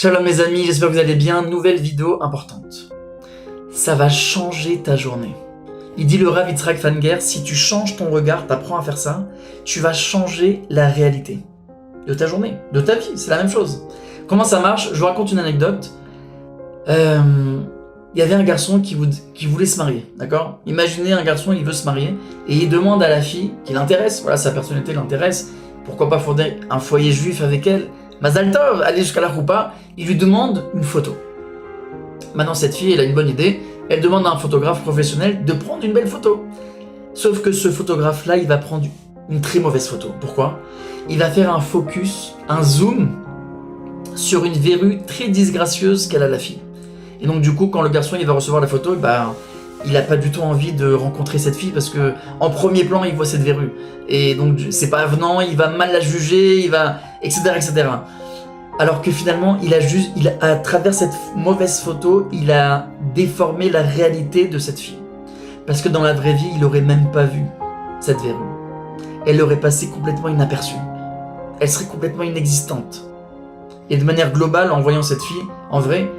Shalom mes amis, j'espère que vous allez bien. Nouvelle vidéo importante. Ça va changer ta journée. Il dit le Rav Yitzhak Fanger, si tu changes ton regard, t'apprends à faire ça, tu vas changer la réalité de ta journée, de ta vie, c'est la même chose. Comment ça marche? Je vous raconte une anecdote. Il y avait un garçon qui voulait se marier, d'accord? Imaginez un garçon, il veut se marier, et il demande à la fille qui l'intéresse, voilà, sa personnalité l'intéresse, pourquoi pas fonder un foyer juif avec elle, Mazal Tov, aller jusqu'à la Choupa, il lui demande une photo. Maintenant cette fille, elle a une bonne idée, elle demande à un photographe professionnel de prendre une belle photo. Sauf que ce photographe-là, il va prendre une très mauvaise photo. Pourquoi? Il va faire un focus, un zoom, sur une verrue très disgracieuse qu'elle a la fille. Et donc du coup, quand le garçon il va recevoir la photo, il n'a pas du tout envie de rencontrer cette fille parce que en premier plan, il voit cette verrue. Et donc c'est pas avenant, il va mal la juger, il va etc. etc. Alors que finalement, à travers cette mauvaise photo, il a déformé la réalité de cette fille. Parce que dans la vraie vie, il n'aurait même pas vu cette verrue. Elle aurait passé complètement inaperçue. Elle serait complètement inexistante. Et de manière globale, en voyant cette fille, en vrai,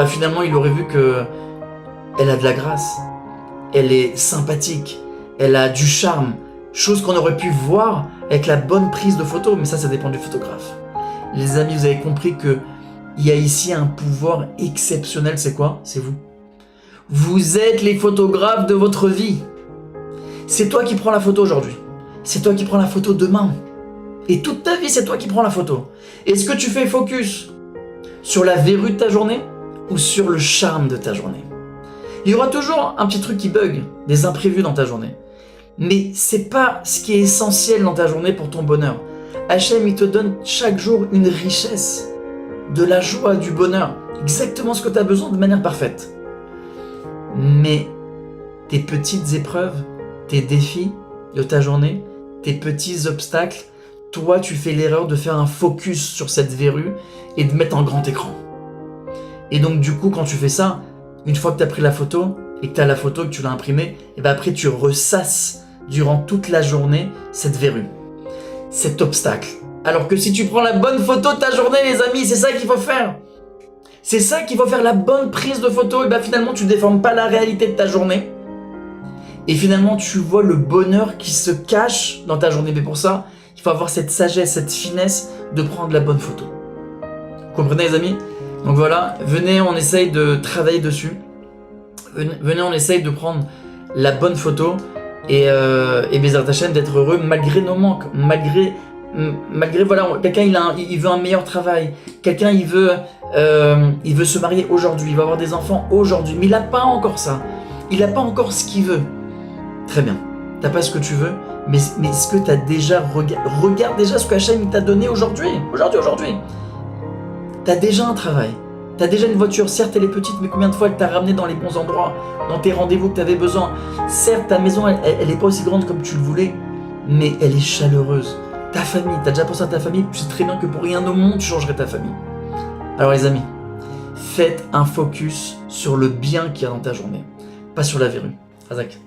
finalement, il aurait vu que elle a de la grâce, elle est sympathique, elle a du charme, chose qu'on aurait pu voir avec la bonne prise de photo, mais ça dépend du photographe. Les amis, vous avez compris qu'il y a ici un pouvoir exceptionnel, c'est quoi? C'est vous. Vous êtes les photographes de votre vie. C'est toi qui prends la photo aujourd'hui, c'est toi qui prends la photo demain. Et toute ta vie, c'est toi qui prends la photo. Est-ce que tu fais focus sur la verrue de ta journée ou sur le charme de ta journée? Il y aura toujours un petit truc qui bug, des imprévus dans ta journée. Mais c'est pas ce qui est essentiel dans ta journée pour ton bonheur. Hachem, il te donne chaque jour une richesse, de la joie, du bonheur, exactement ce que tu as besoin de manière parfaite. Mais tes petites épreuves, tes défis de ta journée, tes petits obstacles, toi, tu fais l'erreur de faire un focus sur cette verrue et de mettre en grand écran. Et donc, du coup, quand tu fais ça, une fois que tu as pris la photo et que tu as la photo, que tu l'as imprimée, et après, tu ressasses durant toute la journée cette verrue, cet obstacle. Alors que si tu prends la bonne photo de ta journée, les amis, c'est ça qu'il faut faire. C'est ça qu'il faut faire, la bonne prise de photo. Et finalement, tu ne déformes pas la réalité de ta journée. Et finalement, tu vois le bonheur qui se cache dans ta journée. Mais pour ça, il faut avoir cette sagesse, cette finesse de prendre la bonne photo. Vous comprenez les amis? Donc voilà, venez, on essaye de travailler dessus. Venez, on essaye de prendre la bonne photo et Bezrat Hashem d'être heureux malgré nos manques, malgré voilà, quelqu'un il veut un meilleur travail, quelqu'un il veut se marier aujourd'hui, il va avoir des enfants aujourd'hui, mais il n'a pas encore ça, il n'a pas encore ce qu'il veut. Très bien, t'as pas ce que tu veux, mais est-ce que tu as déjà regarde déjà ce que Hachem t'a donné aujourd'hui. T'as déjà un travail, t'as déjà une voiture, certes elle est petite, mais combien de fois elle t'a ramené dans les bons endroits, dans tes rendez-vous que t'avais besoin. Certes ta maison elle est pas aussi grande comme tu le voulais, mais elle est chaleureuse. Ta famille, t'as déjà pensé à ta famille, tu sais très bien que pour rien au monde tu changerais ta famille. Alors les amis, faites un focus sur le bien qu'il y a dans ta journée, pas sur la verrue. Razak.